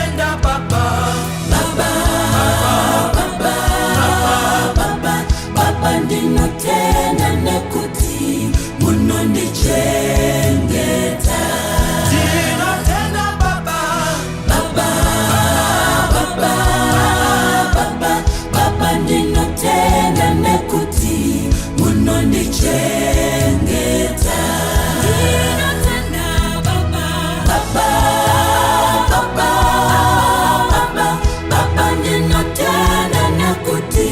ninotenda Baba, Baba, Baba, Baba, Baba, ninotenda nekuti muno ndichengeta. Ninotenda Baba, Baba, Baba, Baba, Baba, ninotenda nekuti muno ndichengeta. Ninotenda Baba, Baba, Baba, Baba, Baba, ninotenda nekuti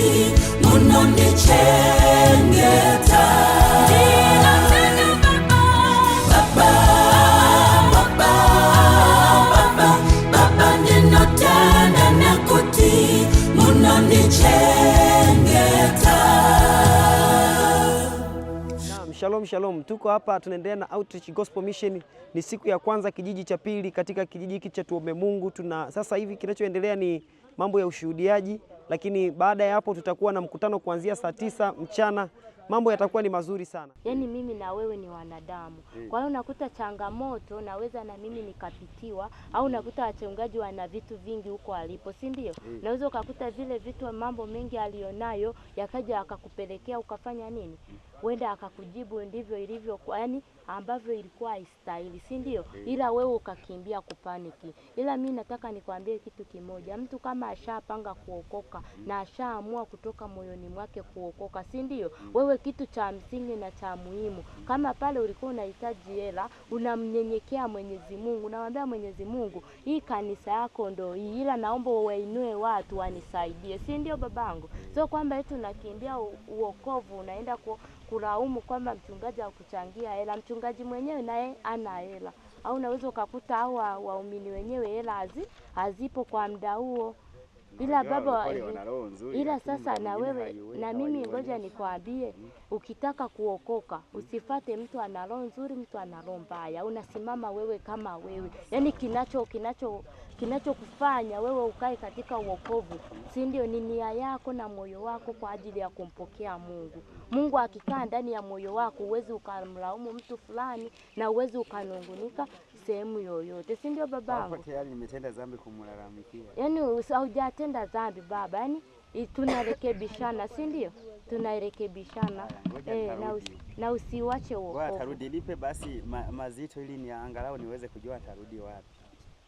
muno ndichengeta. Ninotenda Baba, Baba, Baba, Baba, ninotenda nekuti muno ndichengeta. Shalom shalom, tuko hapa tunaendelea na Outreach Gospel Mission. Ni siku ya kwanza kijiji cha pili katika kijiji hiki cha Tuombe Mungu. Sasa hivi kinachoendelea ni mambo ya ushuhudiaji, lakini baada ya hapo tutakuwa na mkutano kuanzia saa 9 mchana. Mambo yatakuwa ni mazuri sana. Yaani mimi na wewe ni wanadamu. Kwa hiyo unakuta changamoto naweza na mimi nikapitiwa, au unakuta wachungaji wana vitu vingi huko alipo, si ndio? Naweza ukakuta vile vitu mambo mengi alionayo yakaja akakupelekea ukafanya nini? Wenda akakujibu ndivyo ilivyo, yaani ambavyo ilikuwa haistahili, si ndio? Ila wewe ukakimbia kupaniki. Ila mimi nataka nikwambie kitu kimoja. Mtu kama ashapanga kuokoka na ashaamua kutoka moyoni mwake kuokoka, si ndio? Wewe kitu cha msingi na cha muhimu, kama pale ulikuwa unahitaji hela, unamnyenyekea Mwenyezi Mungu, unamwambia Mwenyezi Mungu, hii kanisa yako ndo hii, ila naomba wainue watu wanisaidie, si ndio babangu? Sio kwamba eti unakimbia uokovu unaenda kulaumu kwamba mchungaji akuchangia hela. Mchungaji mwenyewe naye ana hela, au unaweza ukakuta au waumini wenyewe hela hazipo kwa muda huo. Ila baba, ila sasa na wewe na mimi ngoja nikwambie, ukitaka kuokoka usifate mtu ana roho nzuri, mtu ana roho mbaya. Unasimama wewe kama wewe. Yaani kinachokufanya wewe ukae katika uokovu, si ndio? Ni nia yako na moyo wako kwa ajili ya kumpokea Mungu. Mungu akikaa ndani ya moyo wako, uwezi ukamlaumu mtu fulani na uwezi ukanungunika sehemu yoyote, si ndio babangu? Hapo tayari nimetenda dhambi kumlalamikia. Yaani hujatenda dhambi baba, yaani tunarekebishana, si ndio? Tunarekebishana. Na usiwache wokovu. Atarudi lipe basi mazito ili ni angalau niweze kujua atarudi wapi.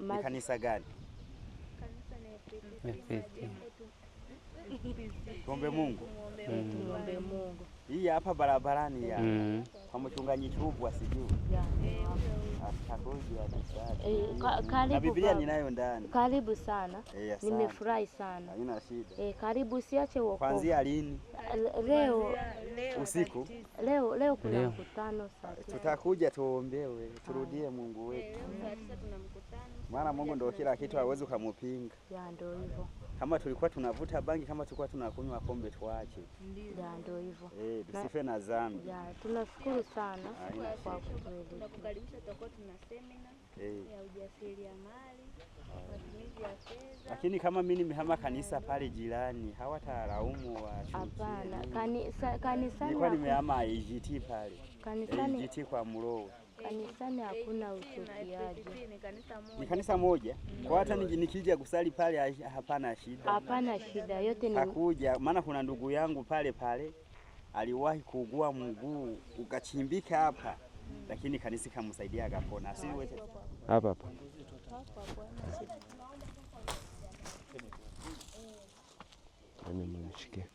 Ni kanisa gani? Tuombe Mungu. Tuombe Mungu. Hii hapa barabarani ya kwa mchungaji Chubwa sijui. Karibu. Na Biblia ninayo ndani. Karibu sana. Nimefurahi sana. Haina shida. Karibu, usiache wokovu. Kuanzia lini? Leo usiku. Leo kuna mkutano sasa. Tutakuja tuombewe, turudie Mungu wetu. Maana Mungu ndio kila kitu, hawezi kumupinga. Ya ndio hivyo. Kama tulikuwa tunavuta bangi, kama tulikuwa tunakunywa pombe tuache. Ya ndio hivyo. Tusife na dhambi. Ya tunashukuru sana kwa kweli. Tunakukaribisha, tutakuwa tuna semina ya ujasiriamali, matumizi ya fedha. Lakini kama mimi nimehama kanisa pale jirani, hawatalaumu washukia. Hapana, kanisani nilikuwa nimehama IGT pale. Kanisani IGT kwa Muro. Kanisani hakuna uchukiaji. Ni kanisa moja. Kwa hata nikija kusali pale hapana shida. Hapana shida, yote ni takuja. Maana kuna ndugu yangu pale aliwahi kuugua mguu ukachimbika hapa, lakini kanisa kamsaidia akapona. Si wewe hapa. Mimi nishike.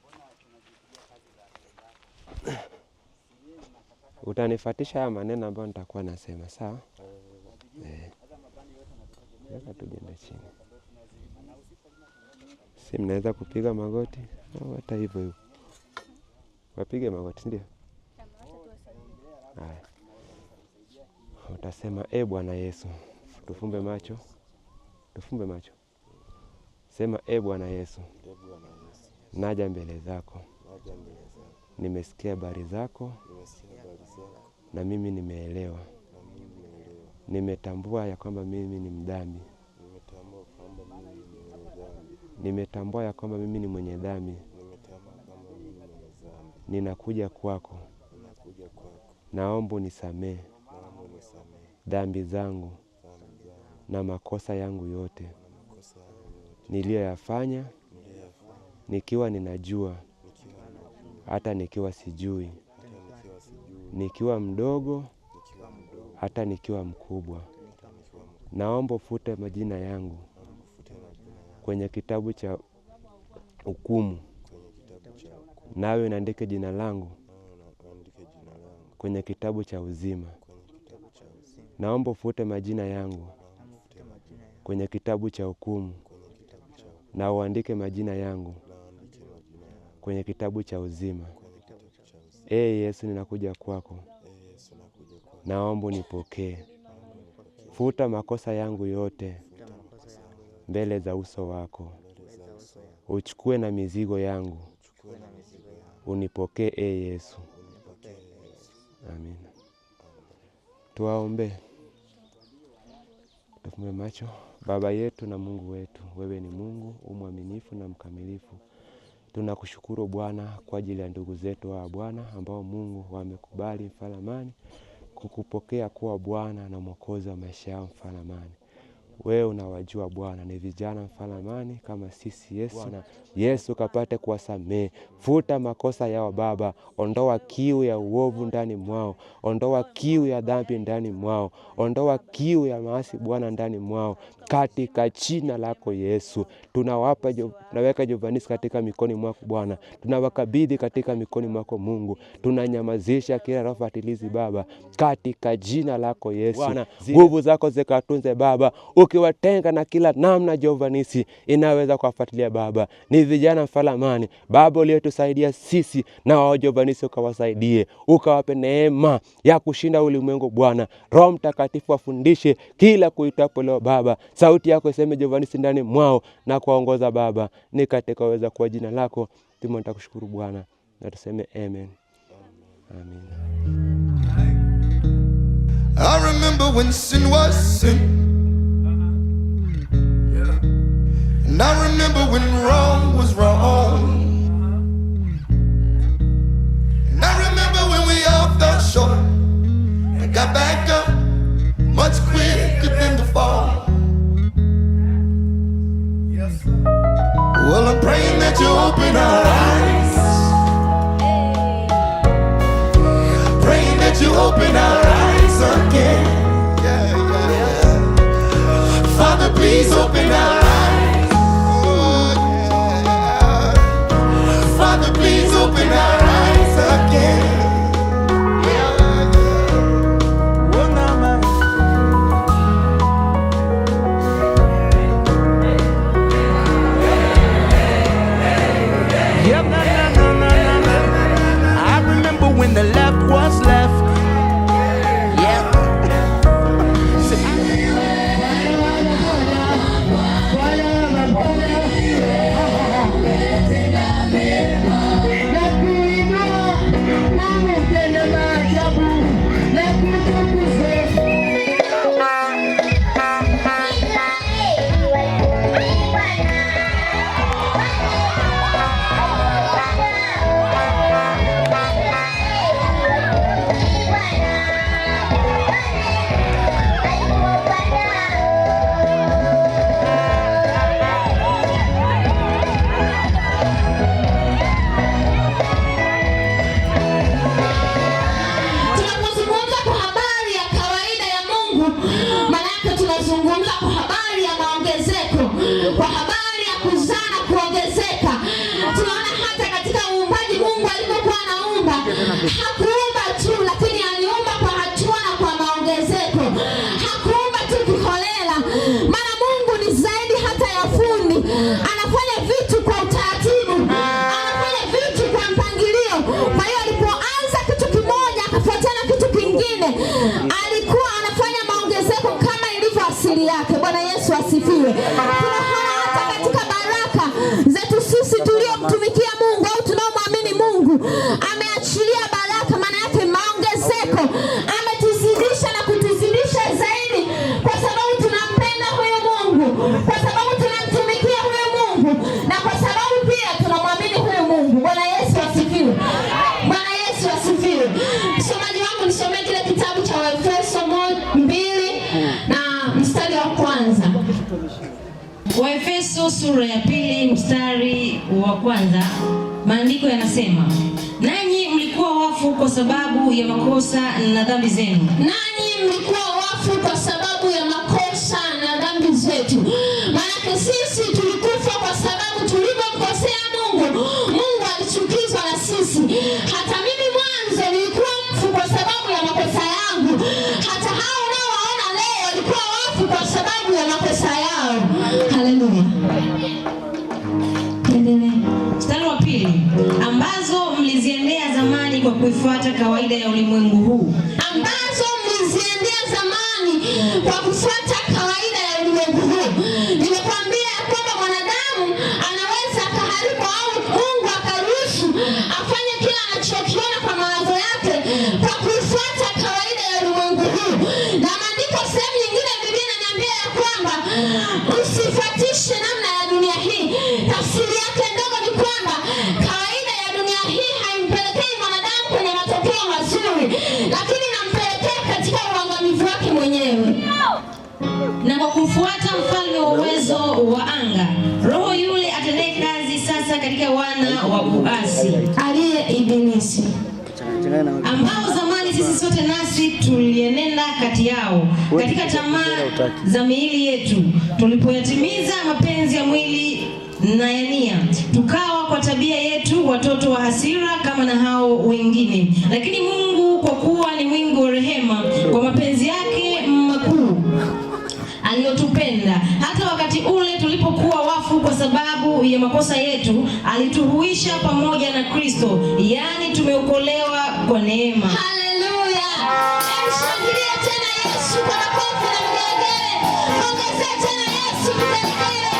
Utanifuatisha haya maneno ambayo nitakuwa nasema, sawa? Nataka tujende chini. Si mnaweza kupiga magoti au hata hivyo. Wapige magoti, ndio? Haya. Utasema Bwana Yesu. Tufumbe macho. Tufumbe macho. Sema Bwana Yesu. Naja mbele zako. Nimesikia habari zako. Na mimi nimeelewa. Nimetambua ya kwamba mimi ni mdhambi. Nimetambua ya kwamba mimi ni mwenye dhambi. Ninakuja kwako. Naomba unisamehe dhambi zangu na makosa yangu yote. niliyoyafanya nikiwa ninajua hata nikiwa sijui, nikiwa mdogo hata nikiwa mkubwa. Naomba ufute majina yangu kwenye kitabu cha hukumu, nawe uandike jina langu kwenye kitabu cha uzima. Naomba ufute majina yangu kwenye kitabu cha hukumu, na uandike majina yangu kwenye kitabu cha uzima. Yesu, ninakuja kwako, naomba unipokee. Futa makosa yangu yote mbele za uso wako. Uchukue na mizigo yangu, unipokee Yesu. Amen. Tuwaombe. Tufumbe macho. Baba yetu na Mungu wetu, wewe ni Mungu mwaminifu na mkamilifu. Tunakushukuru Bwana kwa ajili ya ndugu zetu wa Bwana ambao Mungu wamekubali mfalamani kukupokea kuwa Bwana na Mwokozi wa maisha yao mfalamani. Wewe unawajua Bwana, ni vijana mfalamani kama sisi. Yesu kapate kuwasamehe. Futa makosa yao Baba, ondoa kiu ya uovu ndani mwao, ondoa kiu ya dhambi ndani mwao, ondoa kiu ya maasi Bwana ndani mwao, katika jina lako Yesu. Tunaweka Jovanisi katika mikoni mwako Bwana, tunawakabidhi katika mikoni mwako Mungu. Tunanyamazisha kila roho fatilizi Baba, katika jina lako Yesu. Nguvu zako zikatunze Baba, ukiwatenga na kila namna Jovanisi inaweza kuwafuatilia Baba. Ni vijana mfalamani Baba, uliyetusaidia sisi na wao Jovanisi ukawasaidie, ukawape neema ya kushinda ulimwengu Bwana. Roho Mtakatifu afundishe kila kuitapo leo Baba, sauti yako iseme Jovanisi ndani mwao na kuongoza Baba. Ni katika uweza kwa jina lako tunakushukuru Bwana, na tuseme amen. Amen. I remember when sin was sin, and I remember when wrong was wrong, and I remember when we all fell short and got back up much quicker than the fall. Well, I'm praying that you open our eyes, praying that you open our eyes again. Father, please open our eyes. Father, please open our eyes again. I remember when the left was left. Kwa habari ya kuzaa na kuongezeka, tunaona hata katika uumbaji Mungu alipokuwa anaumba, hakuumba tu, lakini aliumba kwa hatua na kwa maongezeko. Hakuumba tu kiholela, maana Mungu ni zaidi hata ya fundi. Anafanya vitu kwa utaratibu, anafanya vitu kwa mpangilio. Kwa hiyo alipoanza kitu kimoja akafuatana kitu kingine, alikuwa anafanya maongezeko kama ilivyo asili yake. Bwana Yesu asifiwe. Tuliomtumikia Mungu au tunaomwamini Mungu, ameachilia baraka, maana yake maongezeko. Ametuzidisha na kutuzidisha zaidi, kwa sababu tunampenda huyo Mungu, kwa sababu tunamtumikia huyo Mungu, na kwa sababu pia tunamwamini huyo Mungu. Bwana Yesu asifiwe. Bwana Yesu asifiwe. Msomaji wangu nisomee kile kitabu cha Waefeso 2 na mstari wa kwanza. Waefeso sura ya 2 mstari wa 1, maandiko yanasema, nanyi mlikuwa wafu kwa sababu ya makosa na dhambi zenu. Nanyi mlikuwa wafu kwa sababu ya makosa na dhambi zetu. Maana sisi tulikufa kwa sababu tulipomkosea Mungu, Mungu alichukizwa na sisi. Hata mimi mwanzo nilikuwa mfu kwa sababu ya makosa yangu. Hata hao unaowaona leo walikuwa wafu kwa sababu ya makosa yao. Haleluya. Mstari wa 2, ambazo mliziendea zamani kwa kuifuata kawaida ya ulimwengu huu. Ambazo mliziendea zamani kwa kufuata kawaida ya ulimwengu huu. Nimekwambia kwamba mwanadamu anaweza akaharibu au Mungu akaruhusu afanye kila anachokiona kwa mawazo yake kwa kufuata kawaida ya ulimwengu huu. Na maandiko sehemu nyingine Biblia inaniambia ya kwamba usifuatishe namna ya dunia hii. Tafsiri yake ndogo ni kwamba kawaida ya dunia hii haimpelekei mwanadamu kwenye matokeo mazuri, lakini inampelekea katika uangamivu wake mwenyewe. Na kwa kufuata mfalme wa uwezo wa anga, roho yule atendaye kazi sasa katika wana wa kuasi, aliye Ibilisi, ambao zamani sisi sote nasi tulienenda kati yao katika tamaa za miili yetu, tulipoyatimiza mapenzi ya mwili na ya nia, tukawa kwa tabia yetu watoto wa hasira kama na hao wengine. Lakini Mungu kwa kuwa ni mwingi wa rehema, kwa mapenzi yake makuu aliyotupenda, hata wakati ule tulipokuwa wafu kwa sababu ya makosa yetu, alituhuisha pamoja na Kristo, yaani tumeokolewa kwa neema. Haleluya. Shangilia tena Yesu kwa makofi na vigelegele. Ongezea tena Yesu vigelegele.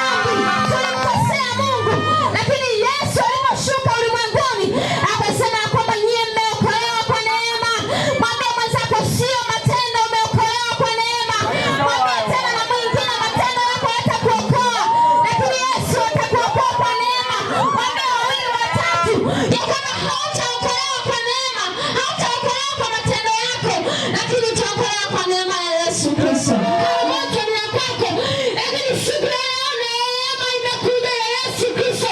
Tulimkosea Mungu, lakini Yesu aliposhuka ulimwenguni akasema kwamba nyie mmeokolewa kwa neema. Mwambie mwenzako sio matendo, umeokolewa kwa neema. Mwambie tena na mwingine, matendo yako yatakuokoa, lakini Yesu atakuokoa kwa neema. Mwambie wawili watatu ya kwamba hautaokolewa kwa neema, hautaokolewa kwa matendo yako, lakini utaokolewa kwa neema ya Yesu Kristo. Moto ni kwako, lakini siku ya leo neema imekuja ya Yesu Kristo,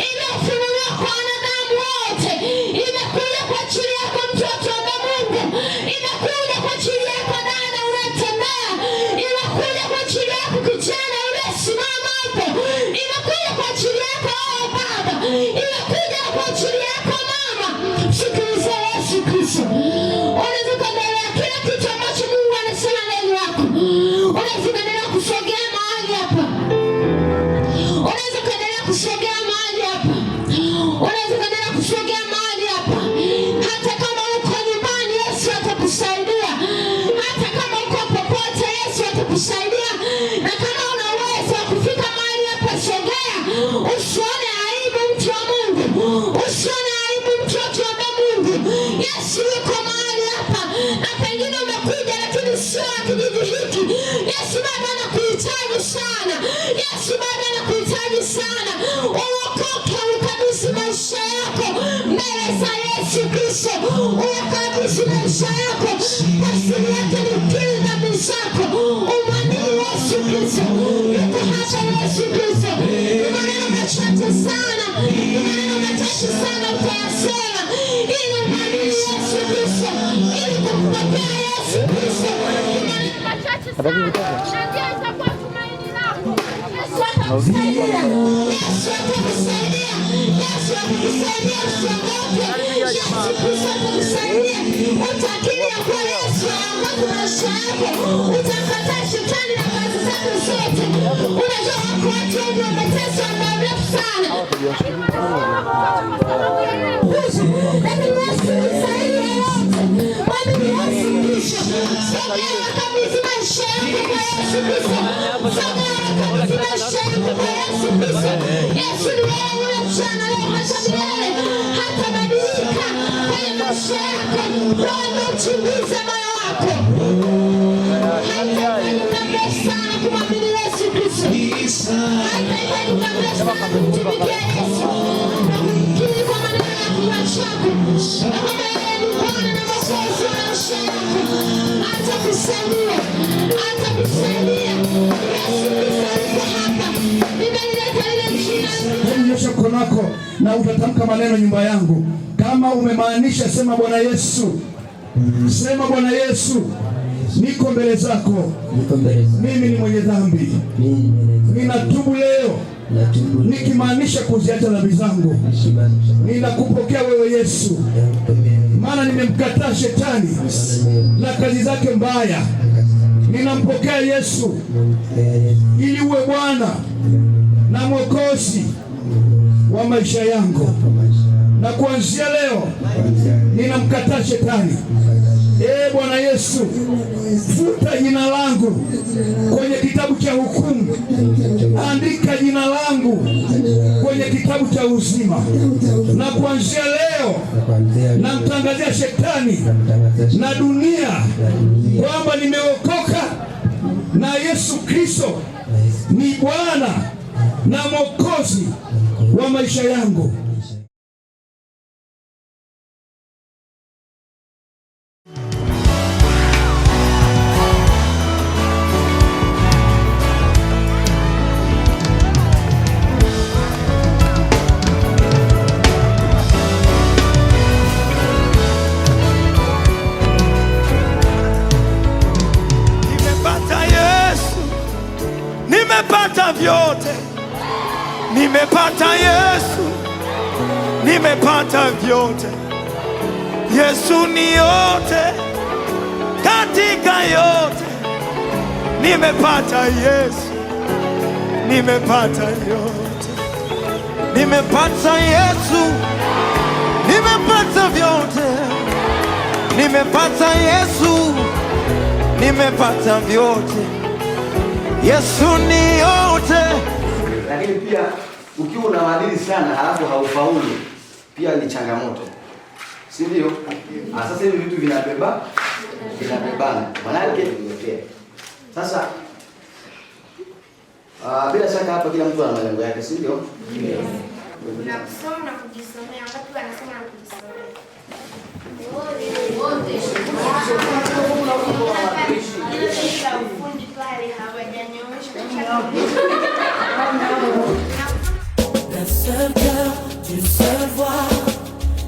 imefunuliwa kwa wanadamu wote. Imekuja kwa ajili yako mtoto wa Mungu, imekuja kwa ajili yako dada unayetembea, imekuja kwa ajili yako kijana unayesimama hapo, imekuja kwa ajili yako baba, imekuja kwa ajili yako mama. Sikiliza Yesu Kristo. Unaweza kuendelea kila kitu ambacho Mungu anasema ndani yako. Unaweza kuendelea kusogea mahali hapa. Unaweza kuendelea kusogea mahali hapa. Unaweza kuendelea kusogea mahali hapa. Hata kama uko nyumbani, Yesu atakusaidia. Hata kama uko popote, Yesu atakusaidia. Na kama una uwezo wa kufika mahali hapa, sogea. Usione aibu mtu wa Mungu. Usione aibu mtoto wa Mungu. Yesu yuko mahali hapa. Na pengine umekuja lakini sio wa kijiji hiki. Yesu bado anakuhitaji sana. Yesu bado anakuhitaji sana. Uokoke, ukabidhi maisha yako mbele za Yesu Kristo. Ukabidhi maisha yako. Asili yake ni ukiri dhambi zako. Umwamini Yesu Kristo. Yuko hapa Yesu Kristo. Maneno machache sana, maneno machache sana utayasema ili umwamini Yesu Kristo, ili kumpokea Yesu Kristo. Maneno machache sana, ndio itakuwa tumaini lako. Yesu atakusaidia. Yesu atakusaidia. Yesu atakusaidia. Usiogope. Yesu Kristo atakusaidia. Utakiria kwa Yesu aongoze maisha yako. Utakataa shetani na kazi zake zote. Unajua wako watu wengi wameteswa muda mrefu sana, lakini Yesu kusaidia yote. Mwamini Yesu Kristo. Sogea kabisa maisha yako kwa Yesu Kristo. Sogea kabisa maisha yako kwa Yesu Kristo. Yesu ni wewe yule jana, leo hata milele. Hatabadilika kwenye maisha yako. Roho inachunguza moyo wako. Haitahitaji muda mrefu sana kumwamini Yesu Kristo. Haitahitaji muda mrefu sana kumtumikia Yesu. Kili kwa maneno ya kinywa chako. Na kwamba yeye ni Bwana na Mwokozi wa maisha yako. Atakusaidia. atakusaidia. Nyosha mkono wako na utatamka maneno nyumba yangu. Kama umemaanisha sema Bwana Yesu. Sema Bwana Yesu, niko mbele zako. Mimi ni mwenye dhambi. Ninatubu leo. Nikimaanisha kuziacha dhambi zangu. Ninakupokea wewe Yesu. Maana nimemkataa shetani na kazi zake mbaya. Ninampokea Yesu ili uwe Bwana na Mwokozi wa maisha yangu. Na kuanzia leo ninamkataa shetani. Bwana Yesu, futa jina langu kwenye kitabu cha hukumu. Andika jina langu kwenye kitabu cha uzima. Na kuanzia leo namtangazia shetani na dunia kwamba nimeokoka na Yesu Kristo ni Bwana na Mwokozi wa maisha yangu. Nimepata vyote, nimepata Yesu, nimepata vyote. Yesu ni yote katika yote. Nimepata Yesu, nimepata yote. Nimepata Yesu, nimepata vyote. Nimepata Yesu, nimepata vyote. Yesu ni yote. Lakini pia ukiwa unawadili sana halafu haufaulu pia ni changamoto. Si ndio? Sasa hivi vitu vinabebana. Maana yake vimetokea. Sasa bila shaka hapa kila mtu ana malengo yake, si ndio? Yes. Na kusoma na kujisomea, watu wanasema na kujisomea. D'un seul cœur, d'une seule voix,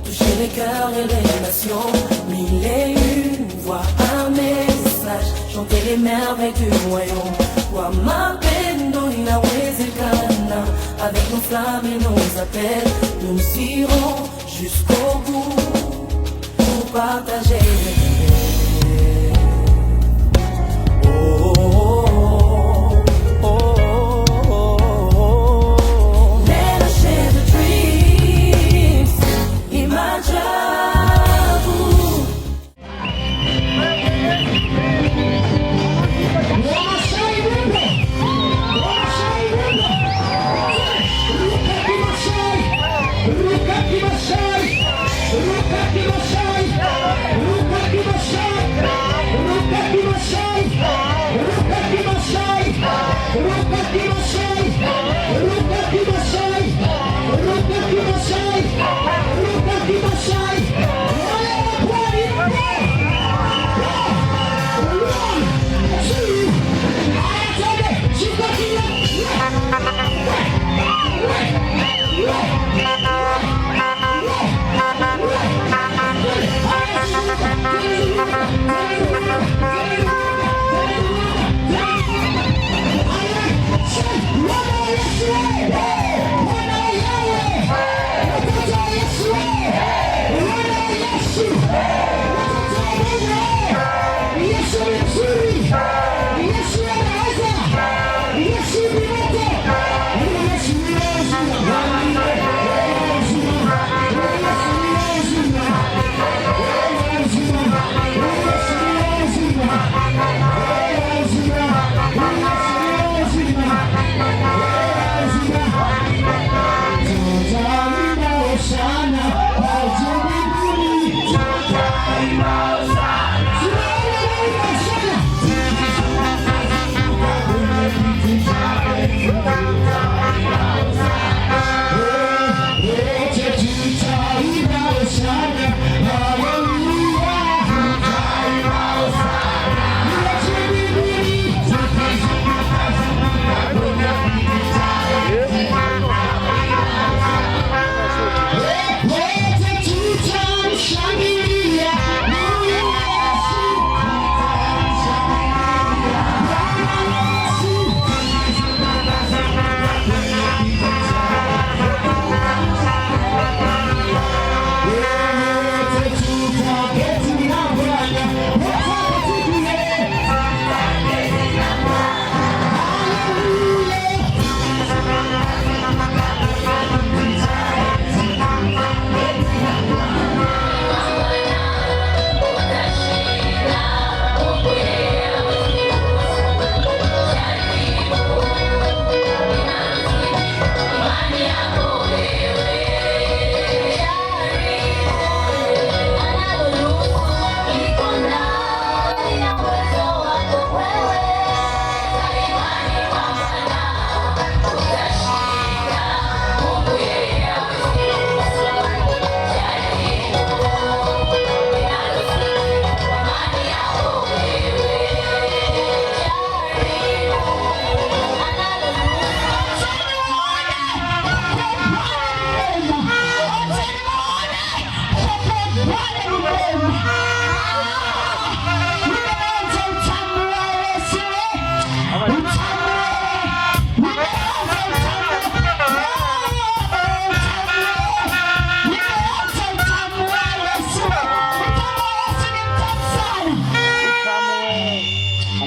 toucher les cœurs et les nations. 1001 voix, un message, chanter les merveilles du royaume. Kwa mapendo inawezekana, avec nos flammes et nos appels, nous nous irons jusqu'au bout pour partager.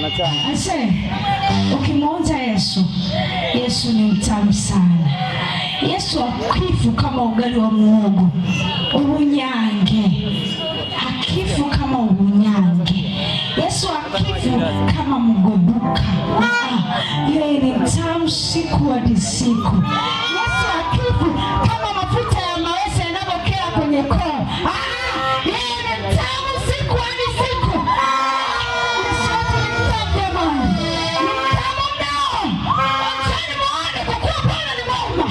Ase, ukimwonja Yesu, Yesu ni mtamu sana. Yesu hakifu kama ugali wa muhogo, ubunyange. Hakifu kama ubunyange. Yesu hakifu kama mgobuka. Yeye ni mtamu siku hadi siku. Yesu hakifu kama mafuta ya mawese yanapokea kwenye koo. Yeye ni mtamu siku hadi siku. Yesu ni mtamu jamani. Ni mtamu mnao. Wachani muone kwa kuwa Bwana ni mwema.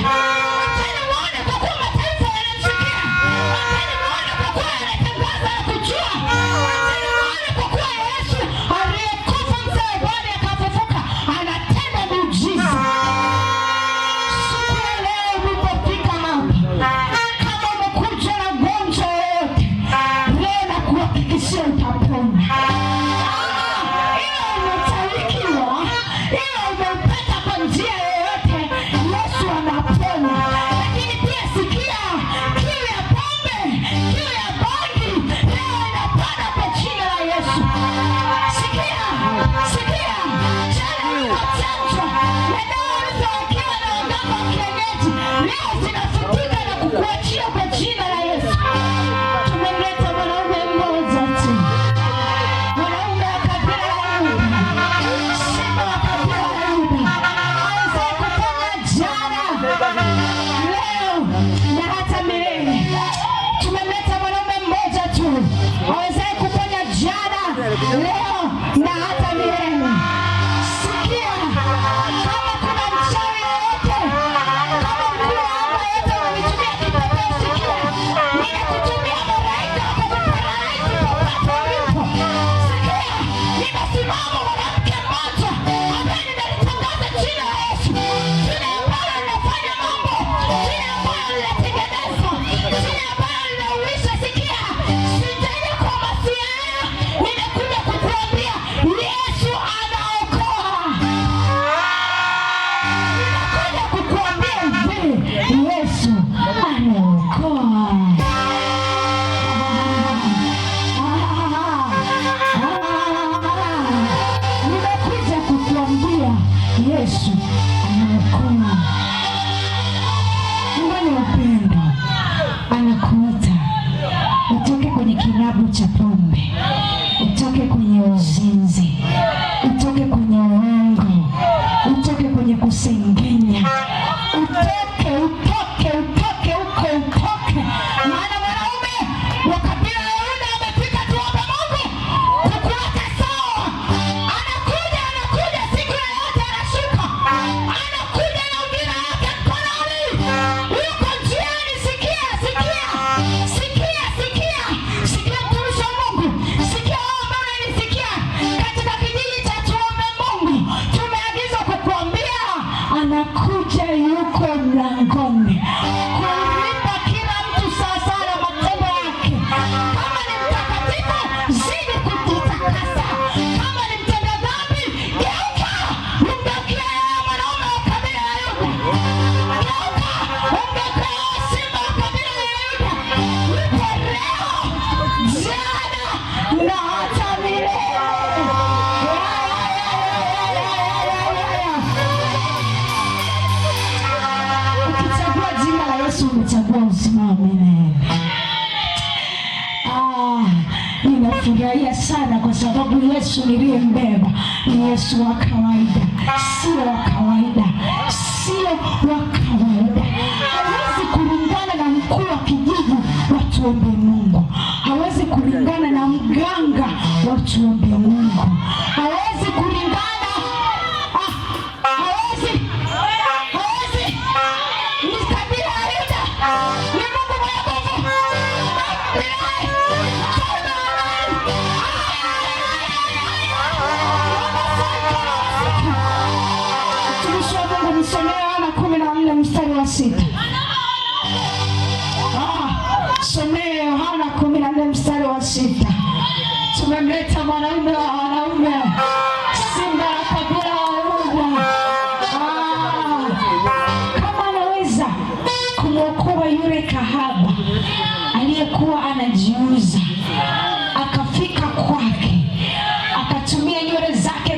Wachani muone kwa kuwa mataifa yanamsikia. Wachani muone kwa kuwa anatangaza na kujua. Wachani muone kwa kuwa Yesu aliyekufa msalabani akafufuka anatenda miujiza. Siku ya leo ulipofika hapa, kama umekuja na gonjwa yoyote, leo nakuhakikishia utapona. Iyo umetawikiwa, iyo umepata kwa njia yoyote, Yesu anaponya. Lakini pia sikia, kiu ya pombe, kiu ya bangi, leo inapona kwa jina la Yesu. Sikia, sikia, jana ulikochanjwa na dawa ulizowekewa na waganga wa kienyeji, leo zinafutika na kukuachia kwa jina la Yesu. Tumemleta mwanaume mmoja tu, mwanaume wa kabila la Yuda, simba wa kabila la Yuda, aweza kuponya jana, leo na hata milele. Tumemleta mwanaume mmoja tu, aweza kuponya jana, leo na hata milele. Sikia, kama kuna mchawi yoyote, kama mkuu wa anga yote wanitumia kipepeo, sikia, ninakutumia malaika wakakuparalyze popote ulipo. Sikia, nimesimama mwanamke mmoja ambaye ninalitangaza jina la Yesu, jina ambalo linafanya mambo, jina ambalo linatengeneza, jina ambalo linauisha. Sikia, sijaja kwa masiara, nimekuja kukuambia Yesu anaokoa. Nimekuja kukuambia hivi, Yesu anaokoa. Nimekuja kukuambia Yesu anaokoa. Mwenye upendo anakuita utoke kwenye kinabu cha pombe, utoke kwenye uzinzi, utoke kwenye uongo, utoke kwenye kusengenya, utoke uko utoke. Maana mwanaume wa kabila la Yuda amefika tu hapa Mungu kukuweka sawa. Anakuja siku yoyote anashuka, anakuja na ujira wake mkononi, yuko njiani. Sikia mtumishi wa Mungu, sikia wewe ambaye unanisikia katika kijiji cha Tuombe Mungu, tumeagizwa kukuambia anakuja, yuko mlangoni kulipa kila mtu sawasawa na matendo yake. Kama ni mtakatifu, zidi kujitakasa. Kama ni mtenda dhambi, geuka umgeukie yeye mwanaume wa kabila la Yuda. Geuka umgeukie yeye simba wa kabila la Yuda. Yupo leo, jana na hata milele. Ukichagua jina la Yesu umechagua uzima wa milele. Ninafurahia sana kwa sababu Yesu niliyembeba ni Yesu wa kawaida, sio wa kawaida, sio wa kawaida. Hawezi kulingana na mkuu wa kijiji wa Tuombe Mungu, hawezi kulingana na mganga wa Tuombe Mungu, hawezi kulingana hawezi ni kabila la Yuda, ni Mungu mwenye nguvu. Mtumishi wa Mungu, nisomee Yohana 14 mstari wa 6. Somee Yohana 14 mstari wa 6. Tumemleta mwanaume wa wanaume, simba la kabila la Yuda. Kama anaweza kumwokoa yule kahaba aliyekuwa anajiuza, akafika kwake, akatumia nywele zake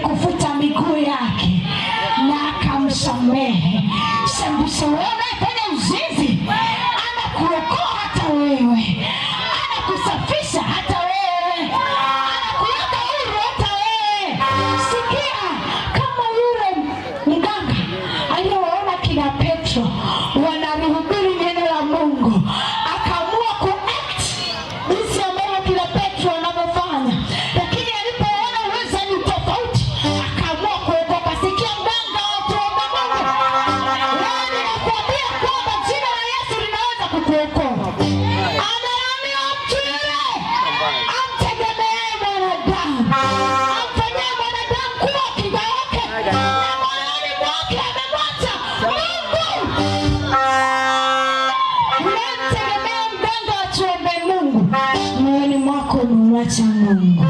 kumwacha Mungu.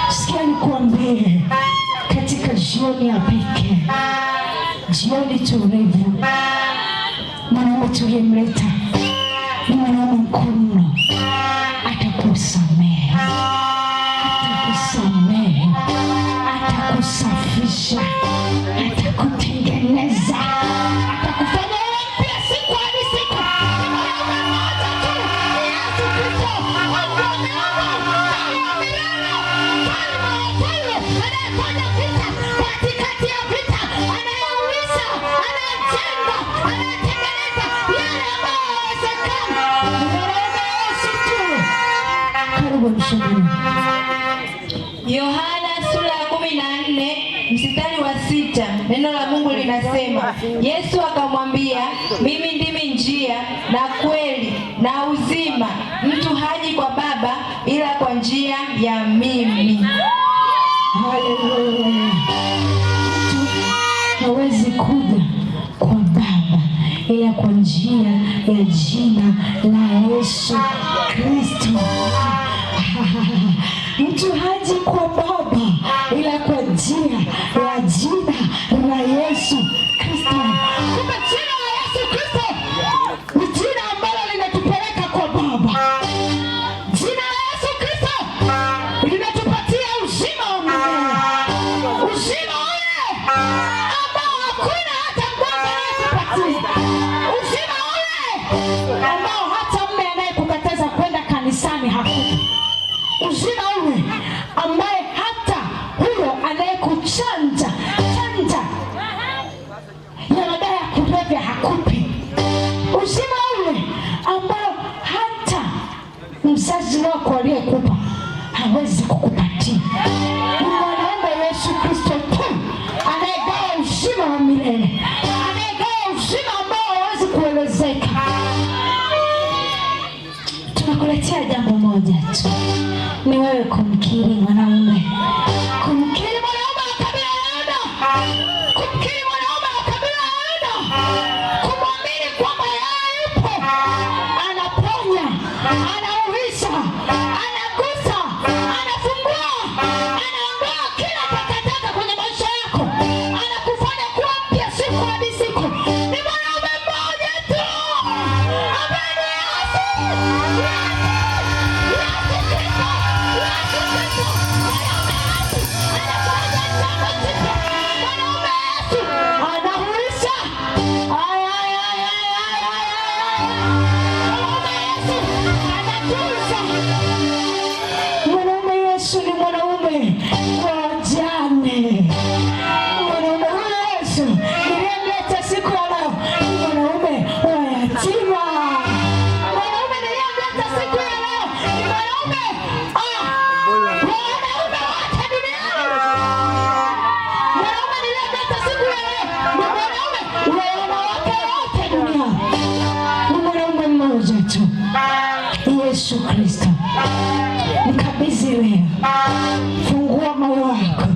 Sikia nikuambie, katika jioni ya pekee, jioni tulivu, mwanaume tuliyemleta ni mwanaume mkuu mno. Atakusamehe, atakusamehe, atakusafisha, atakutengeneza, atakufanya mpya siku hadi siku. Yohana sura ya 14 mstari wa 6, neno la Mungu linasema, Yesu akamwambia, mimi ndimi njia na kweli na uzima, mtu haji kwa Baba ila kwa njia ya mimi. Haleluya. Hawezi kuja kwa Baba ila kwa njia ya jina la Yesu Kristo. Mtu haji kwa Baba ila kwa njia ya jina la Yesu Kristo. Kumbe jina la Yesu Kristo ni jina ambalo linatupeleka kwa Baba. Jina la Yesu Kristo linatupatia uzima wa milele. Uzima ule ambao hakuna hata mgonjwa anayekupatia. Uzima ule ambao hata mume anayekukataza kwenda kanisani hakupa. Uzima ule ambaye hata huyo anayekuchanja ya madawa ya kulevya hakupi. Uzima ule ambao hata mzazi wako aliyekupa hawezi kukupatia. Ni mwanaume Yesu Kristo tu anayegawa uzima wa milele, anayegawa uzima ambao hawezi kuelezeka. Tunakuletea jambo moja tu, ni wewe kumkiri mwanaume, kumkiri mwanaume wa kabila ya Yuda, kumkiri mwanaume wa kabila ya Yuda, kumwamini kwamba yeye yupo, anaponya, anauisha, anagusa, anafungua, anaondoa kila takataka kwenye maisha yako, anakufanya kuwa mpya siku hadi siku. Ni mwanaume mmoja tu ambaye ni mwanaume. Yesu ni mwanaume wa jane. Mwanaume Yesu niliyemleta siku ya leo ni mwanaume wa yatima. Mwanaume niliyemleta siku ya leo ni mwanaume wanaume wote duniani. Mwanaume niliyemleta siku ya leo ni mwanaume wa wanawake wote duniani. Ni mwanaume mmoja tu, Yesu Kristo. Mkabidhi leo, fungua moyo wako,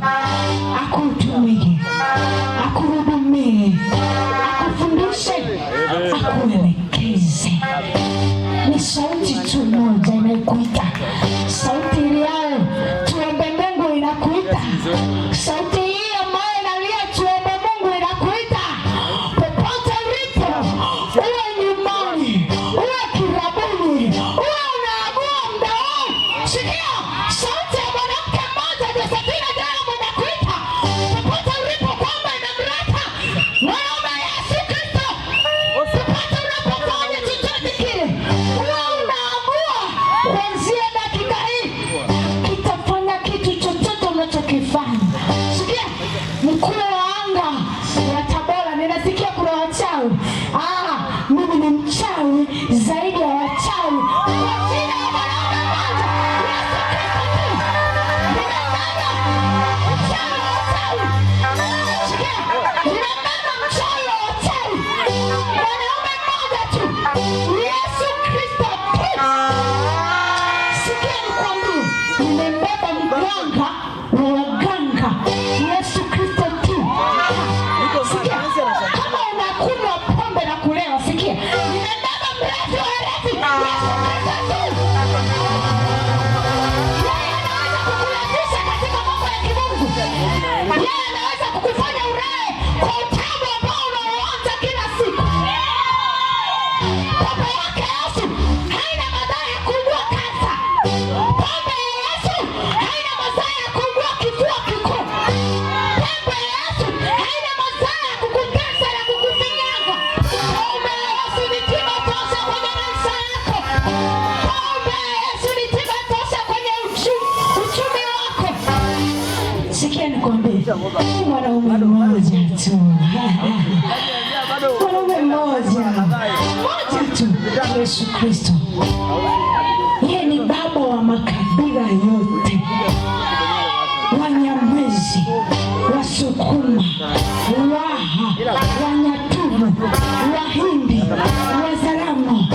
akutumie, akuhudumie, akufundishe, akuelekeze. Ni sauti tu moja inayokuita, sauti iliayo tuombe Mungu inakuita, sauti hii ambayo inalia tuombe Mungu inakuita. Popote ulipo, uwe nyumbani, uwe kirabuni, uwe unaagua muda huu, sikia sauti ya mwanamke mmoja Josephine Diamond inakuita. Popote ulipo kwamba inamleta mwanaume Yesu Kristo. Popote unapofanya chochote kile, uwe unaamua kuanzia dakika hii kitafanya kitu chochote unachokifanya. Sikia mkuu wa anga wa Tabora, ninasikia kuna wachawi. Mimi ni mchawi zaidi ya wachawi. Kwa jina la mwanaume mmoja Yesu Kristo tu, ninabeba mchawi wa wachawi. Sikia, ninabeba mchawi wa wachawi. Mwanaume mmoja tu, Yesu Kristo tu. Sikia nikwambie, nimebeba mganga wa waganga, Yesu Kristo tu. Yeye anaweza kukufanya urae kwa utamu ambao unaoanza kila siku. Pombe yake Yesu haina madhara ya kuugua kansa. Pombe ya Yesu haina madhara ya kuugua kifua kikuu. Pombe ya Yesu haina madhara ya kukutesa na kukufinyanga. Pombe ya Yesu ni tiba tosha kwenye maisha yako. Pombe ya Yesu ni tiba tosha kwenye uchumi wako. Sikia nikwambie, mwanaume mmoja tu, mwanaume mmoja tu, Yesu Kristo. Yeye ni baba wa makabila yote, Wanyamwezi, Wasukuma, Waha, Wanyaturu, Wahindi, Wazaramo,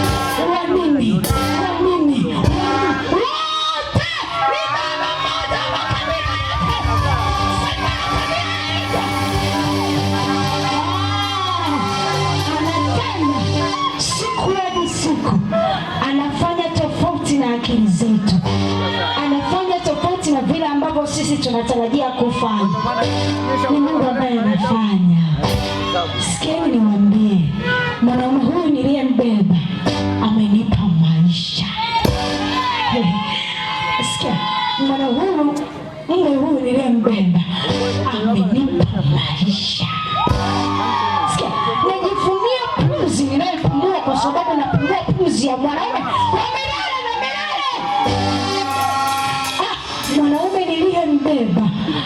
Wanini, wote ni baba mmoja wa makabila yote. Anatenda siku hadi siku, anafanya tofauti na akili zetu, anafanya tofauti na vile ambavyo sisi tunatarajia kufanya. Ni Mungu ambaye anafanya. Sikieni niwaambie, mwanaume huyu niliyembeba amenipa maisha. Sikia, mume huyu niliyembeba amenipa maisha. Sikia, najivunia pumzi ninayopumua kwa sababu napumua pumzi ya mwanaume wa milele na milele. Mwanaume niliyembeba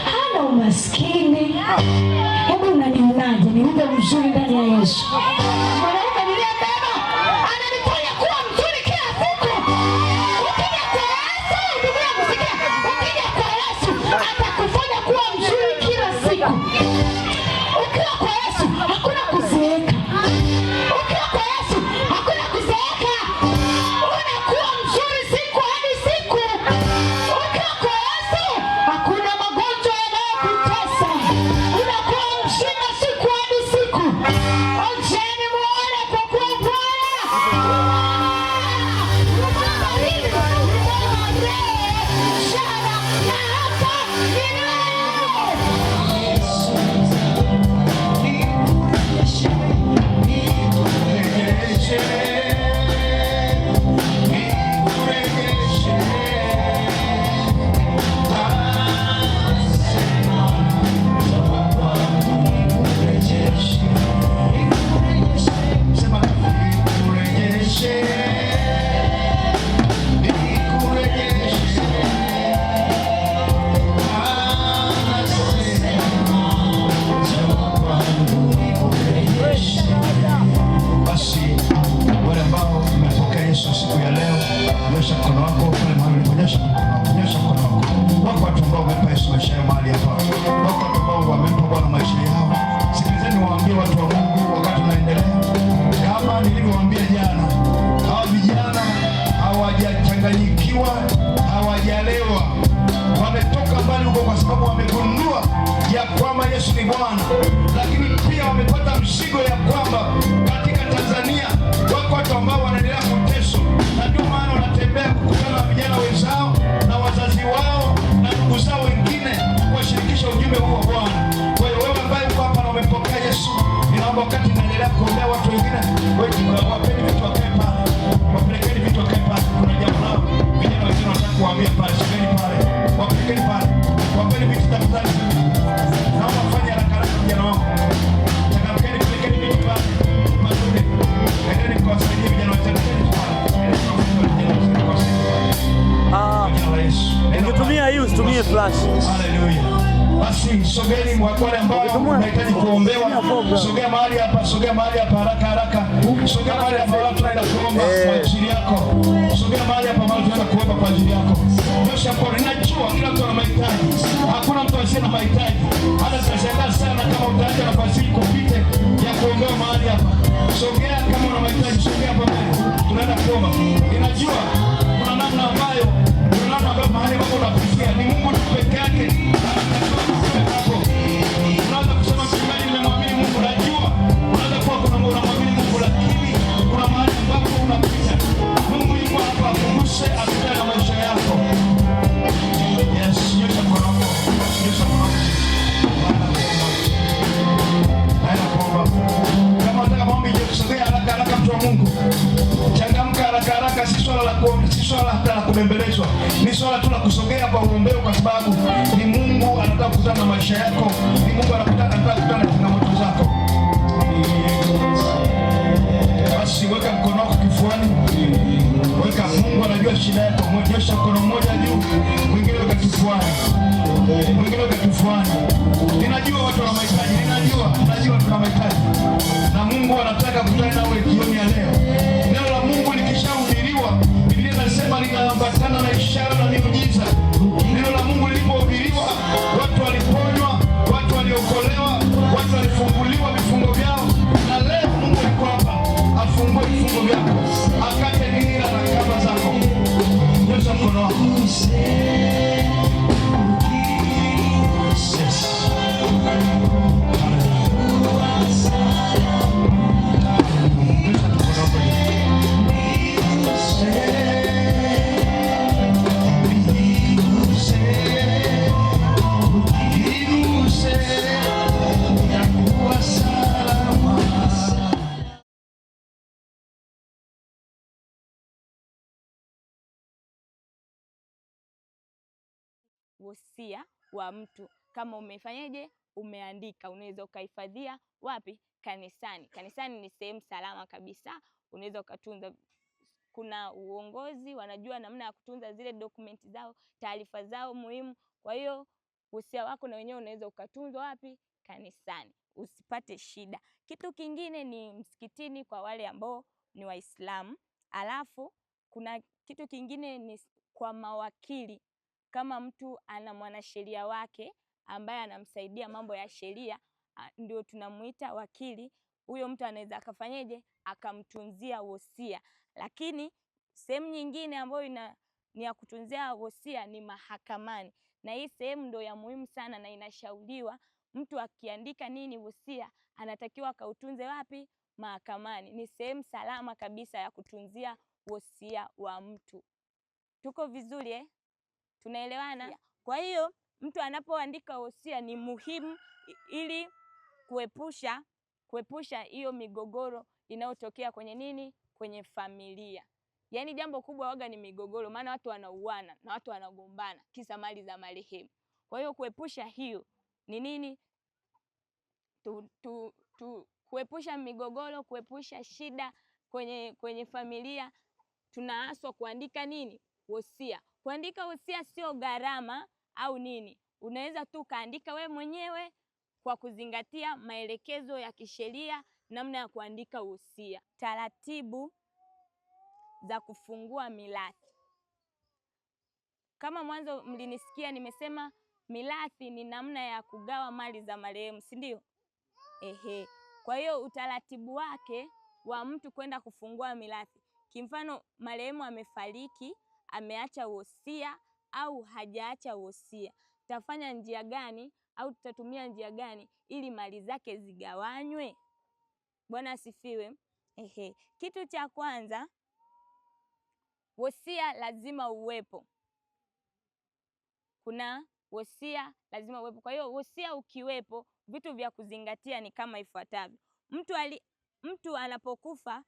hana umaskini. Hebu unanionaje nilivyo mzuri ndani ya Yesu? Mwanaume niliyembeba ananifanya kuwa mzuri kila siku. Ukija kwa Yesu, Biblia inasikia, ukija kwa Yesu atakufanya kuwa mzuri kila siku. Ukiwa kwa Yesu hakuna kuzeeka. Ukiwa kwa Yesu hakuna kuzeeka. Unakuwa mzuri siku hadi siku. Ukiwa kwa Yesu hakuna magonjwa yanayokutesa. Unakuwa mzima siku hadi siku. Onjeni muone kwa kuwa Bwana Basi wale ambao mmepokea Yesu siku ya leo, nyosha mkono wako pale mahali uliponyosha mkono wako, nyosha mkono wako. Wako watu ambao wamempa Yesu maisha yao mahali hapa, wako watu ambao wamempa Bwana maisha yao. Sikilizeni waambie watu wa Mungu wakati tunaendelea. Kama nilivyowaambia jana, hawa vijana hawajachanganyikiwa, hawajalewa, wametoka mbali huko kwa sababu wamegundua ya kwamba Yesu ni Bwana, lakini pia wamepata mzigo ya kwamba katika Tanzania wako watu ambao wanaendelea kuteswa, na ndio maana wanatembea kukutana na vijana wenzao na wazazi wao na ndugu zao wengine kuwashirikisha ujumbe huu wa Bwana. Kwa hiyo wewe ambaye uko hapa na umepokea Yesu, ninaomba wakati naendelea kuombea watu wengine, wewe wapeni vitu wakae pale, wapelekeni vitu wakae pale. Kuna jambo lao vijana wengine wanataka kuambia pale, shikeni pale, wapelekeni pale, wapeni vitu tafadhali. Naomba fanya haraka haraka vijana wangu. Changamkeni, pelekeni vitu pale. Mazuri. Endeni mkawasaidie vijana wachangeni pale. Ungetumia hii usitumie flash. Haleluya. Basi sogeni wale ambao mnahitaji kuombewa. Sogea mahali hapa, sogea mahali hapa haraka haraka. Sogea mahali hapa watu wanaenda kuomba kwa ajili yako. Sogea mahali hapa watu wanaenda kuomba kwa ajili yako. Nyosha mkono. Ninajua kila mtu ana mahitaji. Hakuna mtu asiye na mahitaji. Hata tutashangaa sana kama utaacha nafasi hii kupite ya kuombewa mahali hapa. Sogea kama una mahitaji, sogea hapa mbele. Tunaenda kuomba. Ninajua kuna namna ambayo mahali ambapo unapitia ni Mungu tu peke yake. Unaweza kusema kimani nimemwamini Mungu, najua unaweza kuwa kuna unamwamini Mungu, lakini kuna mahali ambapo unapita. Mungu yuko hapa akuguse, akutane na maisha yako. Yes, nyosha mkono wako. Nyosha mkono wako. kubembelezwa. Ni swala tu la kusogea kwa uombeo, kwa sababu ni Mungu anataka kukutana na maisha yako. Ni Mungu anataka kukutana na changamoto zako. Basi weka mkono wako kifuani. Weka, Mungu anajua shida yako. Nyosha mkono mmoja juu, mwingine weka kifuani. Mwingine weka kifuani. Ninajua watu wana mahitaji. Ninajua tuna mahitaji. Na Mungu anataka kukutana nawe jioni ya leo. Neno la Mungu likishahubiriwa, Biblia inasema linaambatana na ishara na miujiza. Neno la Mungu lilipohubiriwa, watu waliponywa, watu waliokolewa, watu walifunguliwa vifungo vyao. Na leo Mungu yuko hapa afungue vifungo vyako, akate nira na kamba zako. Nyosha mkono wako. Wosia wa mtu kama umefanyaje, umeandika, unaweza ukahifadhia wapi? Kanisani. Kanisani ni sehemu salama kabisa, unaweza ukatunza. Kuna uongozi wanajua namna ya kutunza zile dokumenti zao, taarifa zao muhimu. Kwa hiyo wosia wako na wenyewe unaweza ukatunzwa wapi? Kanisani, usipate shida. Kitu kingine ni msikitini kwa wale ambao ni Waislamu. Alafu kuna kitu kingine ni kwa mawakili. Kama mtu ana mwanasheria wake ambaye anamsaidia mambo ya sheria, ndio tunamuita wakili. Huyo mtu anaweza akafanyeje? Akamtunzia wosia. Lakini sehemu nyingine ambayo ni ya kutunzia wosia ni mahakamani. Na hii sehemu ndio ya muhimu sana na inashauriwa mtu akiandika nini wosia, anatakiwa akautunze wapi? Mahakamani. Ni sehemu salama kabisa ya kutunzia wosia wa mtu. Tuko vizuri eh? Tunaelewana? Kwa hiyo mtu anapoandika wosia ni muhimu ili kuepusha hiyo migogoro inayotokea kwenye nini? Kwenye familia. Yaani jambo kubwa waga ni migogoro, maana watu wanauana na watu wanagombana kisa mali za marehemu. Kwa hiyo kuepusha hiyo ni nini? Kuepusha migogoro, kuepusha shida kwenye familia, tunaaswa kuandika nini? Wosia. Kuandika wosia sio gharama au nini. Unaweza tu kaandika we mwenyewe kwa kuzingatia maelekezo ya kisheria namna ya kuandika wosia. Taratibu za kufungua mirathi. Kama mwanzo mlinisikia nimesema mirathi ni namna ya kugawa mali za marehemu, si ndio? Ehe. Kwa hiyo utaratibu wake wa mtu kwenda kufungua mirathi. Kimfano marehemu amefariki, ameacha wosia au hajaacha wosia. Tutafanya njia gani au tutatumia njia gani ili mali zake zigawanywe? Bwana asifiwe. Ehe. Kitu cha kwanza, wosia lazima uwepo. Kuna wosia lazima uwepo. Kwa hiyo wosia ukiwepo, vitu vya kuzingatia ni kama ifuatavyo. Mtu anapokufa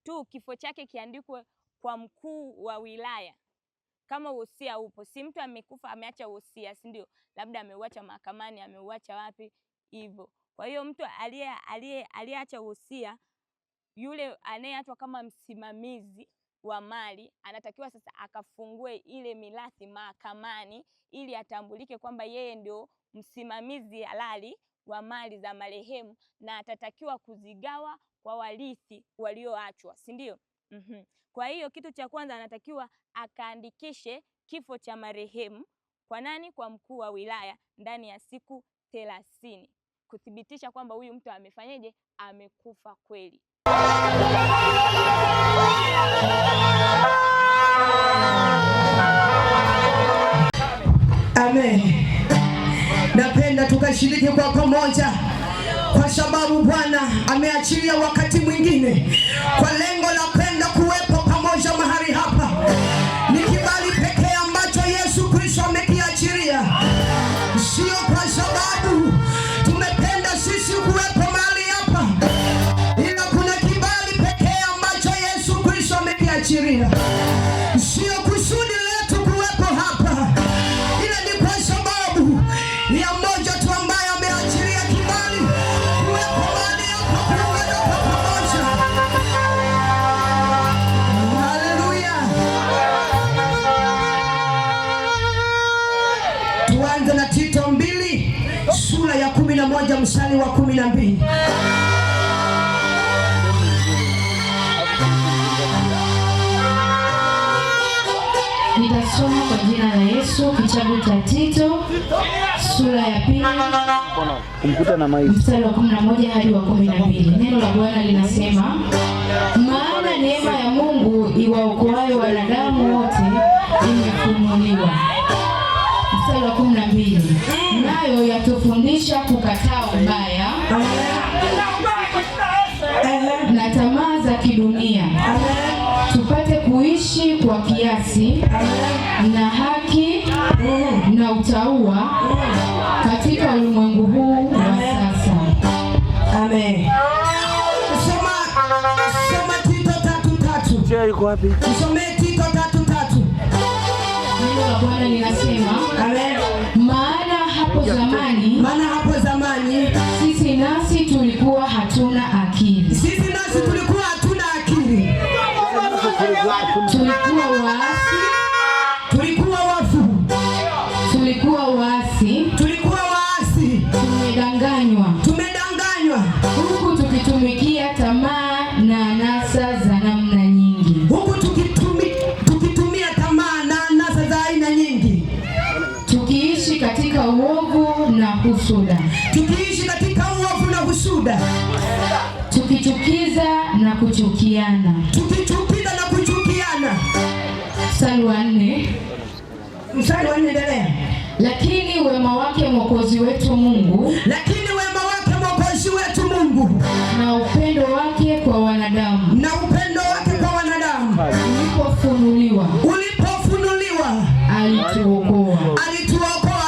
tu kifo chake kiandikwe kwa mkuu wa wilaya. Kama wosia upo, si mtu amekufa ameacha wosia, si ndio? Labda ameuacha mahakamani, ameuacha wapi hivyo. Kwa hiyo mtu aliyeacha wosia, yule anayeachwa kama msimamizi wa mali anatakiwa sasa akafungue ile mirathi mahakamani ili atambulike kwamba yeye ndio msimamizi halali wa mali za marehemu na atatakiwa kuzigawa kwa warithi walioachwa, si ndio? Kwa hiyo kitu cha kwanza anatakiwa akaandikishe kifo cha marehemu kwa nani? Kwa mkuu wa wilaya ndani ya siku 30 kuthibitisha kwamba huyu mtu amefanyeje? Amekufa kweli. Amen. Napenda tukashiriki kwa pamoja kwa sababu Bwana ameachilia wakati mwingine kwa lengo la kwenda kuwepo pamoja mahali hapa. Ni kibali pekee ambacho Yesu Kristo amekiachilia. Sio kwa sababu tumependa sisi kuwepo mahali hapa, ila kuna kibali pekee ambacho Yesu Kristo amekiachilia. Sio kusudi 11 mstari wa 12. Nitasoma kwa jina la Yesu kitabu cha Tito sura ya 2 mstari wa 11 hadi wa 12. Neno la Bwana linasema, maana neema ya Mungu iwaokoayo wanadamu wote imefunuliwa. Mstari wa 12, nayo yatufundisha kukataa ubaya na tamaa za kidunia, tupate kuishi kwa kiasi na haki na utauwa katika ulimwengu huu wa sasa. Amen. Soma Tito 3:3. Tia iko wapi? Tusomee Tito 3:3. Neno la Bwana linasema, amen, maana hapo zamani sisi nasi tulikuwa hatuna akili. Tulikuwa waasi, tulikuwa wafu, tulikuwa waasi, tumedanganywa, huku tukitumikia tamaa na anasa za namna nyingi, tukitumia tamaa na anasa za aina nyingi, tukiishi katika uovu na husuda, tukichukiza na kuchukiana. Mstari wa 4 endelea. Lakini wema wake Mwokozi wetu Mungu, na upendo wake kwa wanadamu, ulipofunuliwa alituokoa.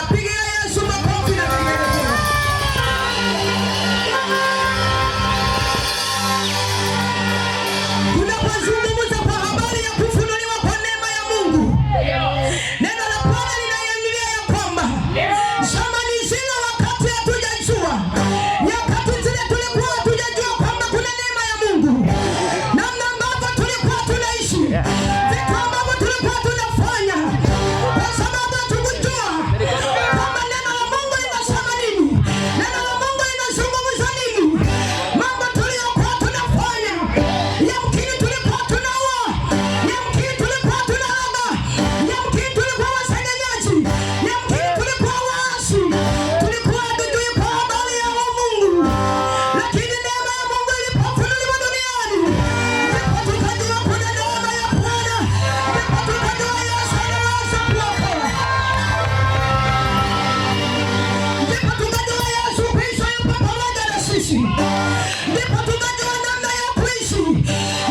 Pigia Yesu makofi na vigelegele. Tunapozungumza kwa habari ya kufunuliwa kwa neema ya Mungu, neno la Bwana linaiambia ya kwamba zamani zile, wakati hatujajua, nyakati zile tulikuwa hatujajua kwamba kuna neema ya Mungu, namna ambavyo tulikuwa tunaishi, vitu ambavyo tulikuwa tunafanya, kwa sababu hatukujua kwamba neno la Mungu linasema nini, neno la Mungu linazungumza nini. Mambo tuliyokuwa tunafanya, yamkini tulikuwa tunaua, yamkini tulikuwa tunalaga, yamkini tulikuwa wasengenyaji, yamkini tulikuwa waasi, tulikuwa hatujui kwa habari ya Mungu. Lakini neema ya Mungu ilipofunuliwa duniani, ndipo tukajua kuna neema ya Bwana, ndipo tukajua Yesu anaweza kuokoa, ndipo tukajua Yesu Kristo yupo pamoja na sisi, ndipo tukajua namna ya kuishi,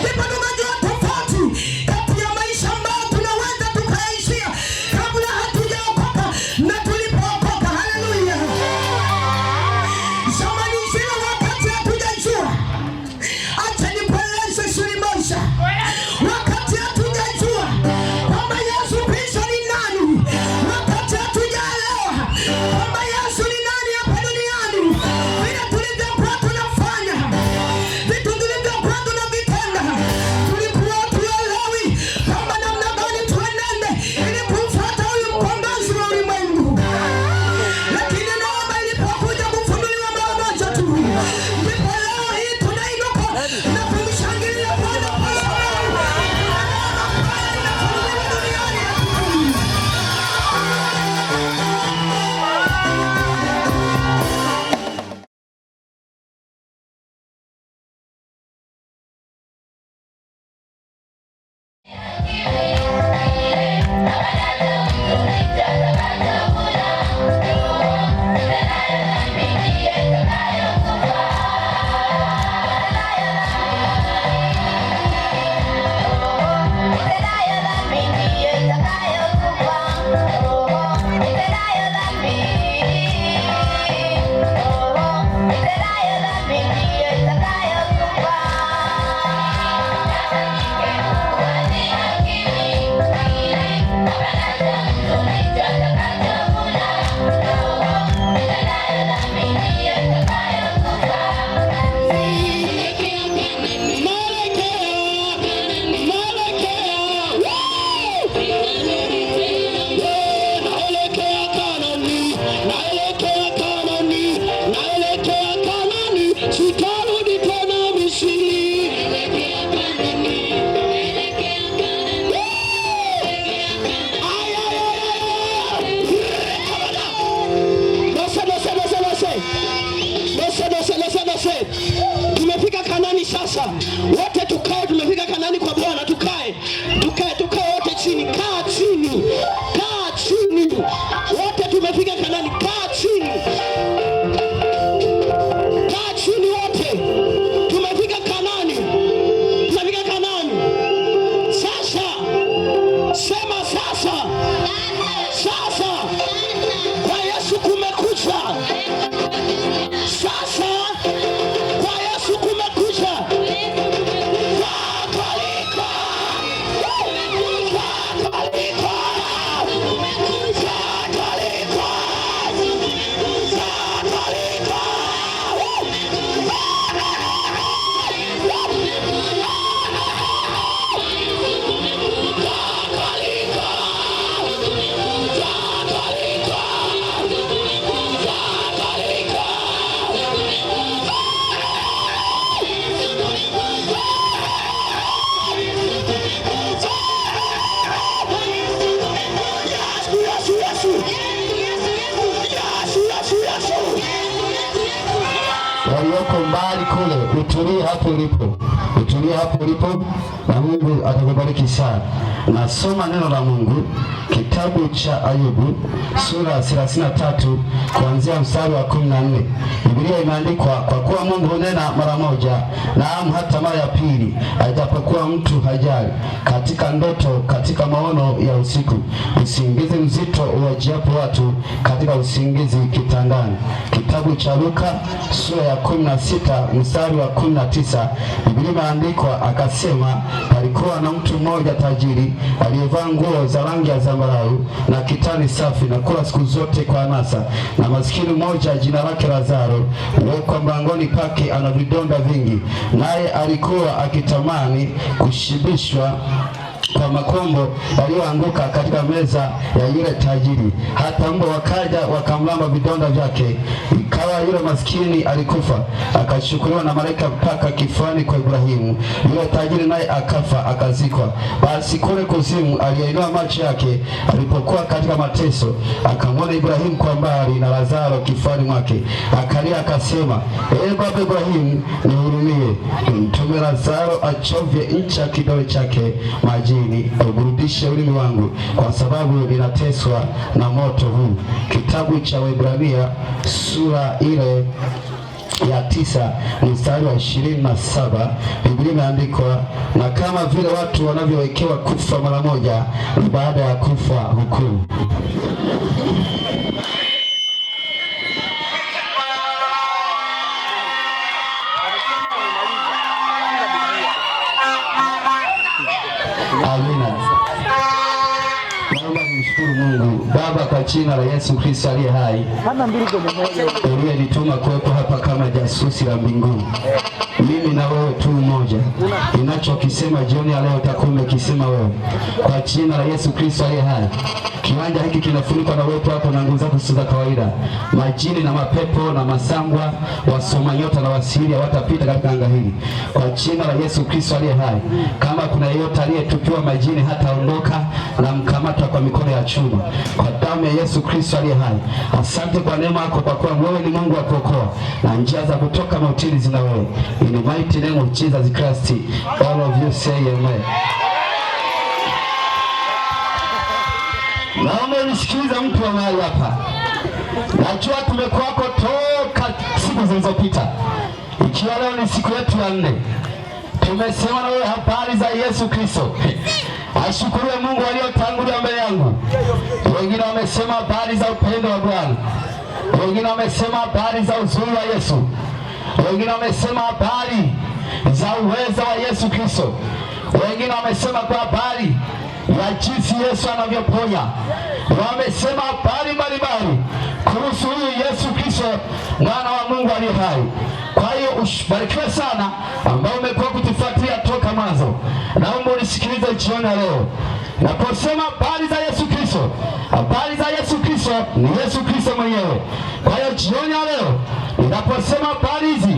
ndipo tukajua tofauti kati ya maisha ambayo tunaweza tukaishia kabla hatujaokoka na tulipookoka. Haleluya! Zamani zile, wakati hatujajua, acha nikueleze siri moja. Wakati hatujajua kwamba Yesu Kristo ni nani, wakati hatujaelewa kwamba Yesu ni nani hapa duniani, vile tulivyokuwa tunafanya, vitu tulivyokuwa tunavitenda, tulikuwa tuelewi kwamba namna gani tuenende ili kumfuata huyu mkombozi wa ulimwengu. Lakini neema ilipokuja kufunuliwa mara moja sasa wote tukae, tumefika Kanaani kwa Bwana, tukae wote chini, kaa chini. Wote tumefika Kanaani, kaa chini wote. Tumefika Kanaani. Sasa sema sasa kwa Yesu kumekucha. Sasa kwa Yesu kumekucha. Walioko mbali kule, utulie hapo ulipo, na Mungu atakubariki sana. Nasoma neno la Mungu kitabu cha Ayubu sura 33 kuanzia mstari wa 14. Biblia imeandikwa, kwa kuwa Mungu hunena mara moja, naam hata mara ya pili, ajapokuwa mtu hajali, katika ndoto, katika maono ya usiku, usingizi mzito uwajiapo watu, katika usingizi kitandani. Kitabu cha Luka sura ya 16 mstari wa 19. Biblia imeandikwa, akasema, palikuwa na mtu mmoja tajiri aliyevaa nguo za rangi ya zambarau na kitani safi, na kula siku zote kwa anasa, na maskini mmoja jina lake Lazaro, yuko mlangoni pake ana vidonda vingi, naye alikuwa akitamani kushibishwa kwa makombo yaliyoanguka katika meza ya yule tajiri. Hata mbwa wakaja wakamlamba vidonda vyake. Ikawa yule maskini alikufa, akachukuliwa na malaika mpaka kifuani kwa Ibrahimu. Yule tajiri naye akafa, akazikwa. Basi kule kuzimu aliinua macho yake alipokuwa katika mateso, akamwona Ibrahimu kwa mbali na Lazaro kifuani mwake. Akalia akasema, baba Ibrahimu, nihurumie, mtume Lazaro achovye ncha kidole chake majini, uburudishe ulimi wangu, kwa sababu ninateswa na moto huu. Kitabu cha Waebrania sura ile ya 9 mstari wa 27. Biblia imeandikwa, na kama vile watu wanavyowekewa kufa mara moja, baada ya kufa hukumu. Amina. Naomba nimshukuru Mungu Baba kwa jina la Yesu Kristo aliye hai, uliyenituma kuwepo hapa kama jasusi la mbinguni. Mimi na wewe tu mmoja. Ninachokisema jioni ya leo utakuwa umekisema wewe. Kwa jina la Yesu Kristo aliye hai. Kiwanja hiki kinafunikwa na uwepo wako na nguvu zako za kawaida. Majini na mapepo na masambwa, wasoma nyota na wasiri hawatapita katika anga hili. Kwa jina la Yesu Kristo aliye hai. Kama kuna yeyote aliyetupiwa majini hataondoka, na mkamata kwa mikono ya chuma. Kwa damu ya Yesu Kristo aliye hai. Asante kwa neema yako, kwa kuwa wewe ni Mungu wa kuokoa, na njia za kutoka mautini zina wewe. In the mighty name of Jesus Christ, all of you say amen. Naomba unisikilize mtu wa mahali hapa. Najua tumekuwako toka siku zilizopita. Ikiwa leo ni siku yetu ya 4. Tumesema na wewe habari za Yesu Kristo. Ashukuriwe Mungu aliyotangulia mbele yangu. Wengine wamesema habari za upendo wa Bwana. Wengine wamesema habari za uzuri wa Yesu. Wengine wamesema habari za uweza wa Yesu Kristo. Wengine wamesema kwa habari ya jinsi Yesu anavyoponya. Wamesema habari mbalimbali kuhusu huyu Yesu Kristo, mwana wa Mungu aliye hai. Kwa hiyo ubarikiwe sana ambao umekuwa kutufuatilia toka mwanzo. Naomba unisikilize jioni leo. Naposema habari za Yesu Kristo, habari za Yesu Kristo ni Yesu Kristo mwenyewe. Kwa hiyo jioni leo ninaposema habari hizi,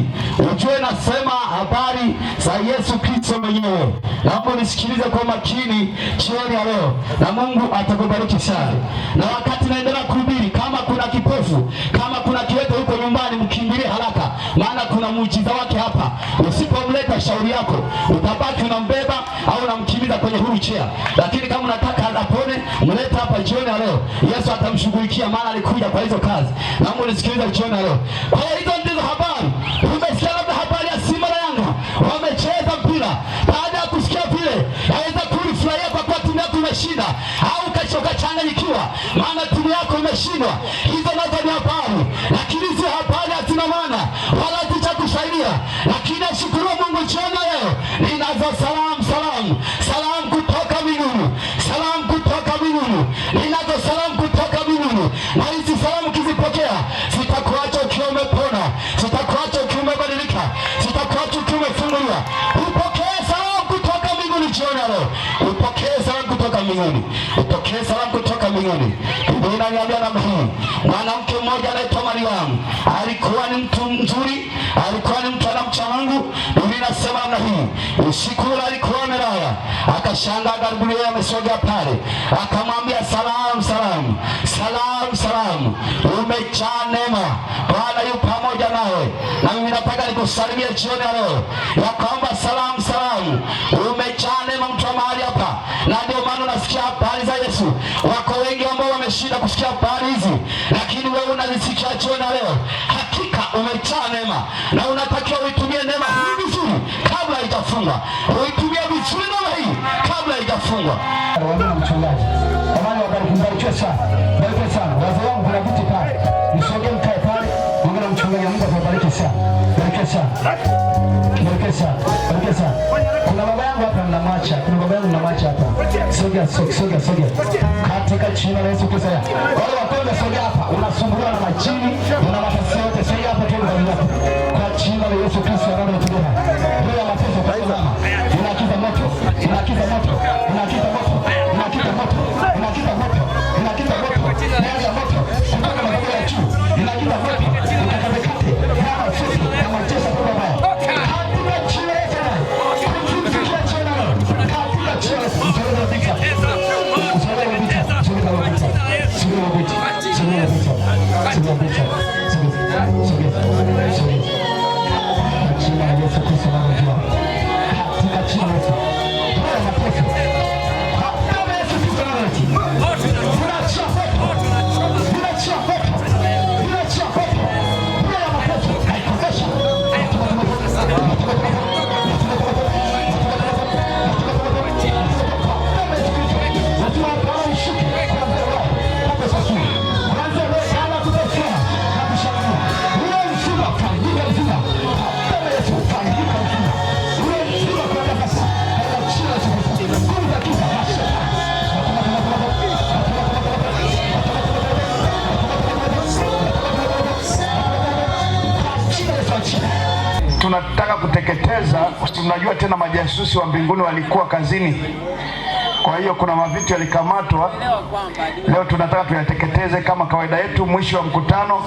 ujue nasema habari za Yesu Kristo mwenyewe. Naomba unisikilize kwa makini jioni ya leo, na Mungu atakubariki sana. Na wakati naendelea kuhubiri, kama kuna kipofu, kama kuna kiwete huko nyumbani, mkimbilie haraka maana kuna muujiza wake hapa. Usipomleta shauri yako, utabaki unambeba au unamkimbiza kwenye wheelchair. Lakini kama unataka apone, mleta hapa jioni ya leo. Yesu atamshughulikia, maana alikuja kwa hizo kazi. Naomba unisikilize jioni ya leo. Kwa hizo ndizo habari. Umesikia labda habari ya Simba na Yanga wamecheza mpira. Baada ya kusikia vile, aweza kulifurahia kwa kuwa timu yako imeshinda, au ukachanganyikiwa maana timu yako imeshindwa. Hizo nazo ni habari, lakini hizo habari hazina maana wala zitakusaidia. Lakini ashukuru Mungu jioni leo, ninazo salamu kutoka mbinguni, salamu kutoka mbinguni, ninazo salamu kutoka mbinguni. Na hizi salamu kizipokea, sitakuacha ukiwa umepona, sitakuacha ukiwa umebadilika, sitakuacha ukiwa umefunguliwa. Upokee salamu kutoka mbinguni jioni leo, upokee salamu kutoka mbinguni, upokee salamu kutoka mbinguni. Biblia inaniambia namna hii, mwanamke mmoja anaitwa Mariamu alikuwa ni mtu mzuri, alikuwa ni mtu anamcha Mungu. Biblia inasema namna hii, usiku ule alikuwa amelala, akashangaa Gabrieli amesogea pale, akamwambia salamu, umejaa neema, Bwana yu pamoja nawe. Na mimi nataka nikusalimie jioni leo ya kwamba salamu, umejaa neema mtu wa mahali hapa. Na ndio maana unasikia habari za Yesu. Wako wengi ambao wameshinda kusikia habari hizi, lakini wewe unazisikia jioni leo. Hakika umejaa neema, na unatakiwa uitumie neema hii vizuri kabla haijafungwa. Uitumie vizuri neema hii kabla haijafungwa. Mchungaji, amani wabarikiwe sana. Barikiwe sana. Wazee wangu kuna viti pale. Msogee mkae pale. Mungu mchungaji, Mungu akubariki sana. Barikiwe sana. Barikiwe sana. Barikiwe sana. Kuna baba yangu hapa mnamwacha. Kuna baba yangu mnamwacha hapa. Sogea. Katika jina la Yesu Kristo. Wale wapenda sogea hapa. Unasumbuliwa na majini, una matatizo yote. Sogea hapa tu mbele yako. Kwa jina la Yesu Kristo na Roho Mtakatifu. Roho ya mateso kwa mama. Unakiza moto. Tunataka kuteketeza. Tunajua tena majasusi wa mbinguni walikuwa kazini, kwa hiyo kuna mavitu yalikamatwa. Leo tunataka tuyateketeze kama kawaida yetu mwisho wa mkutano.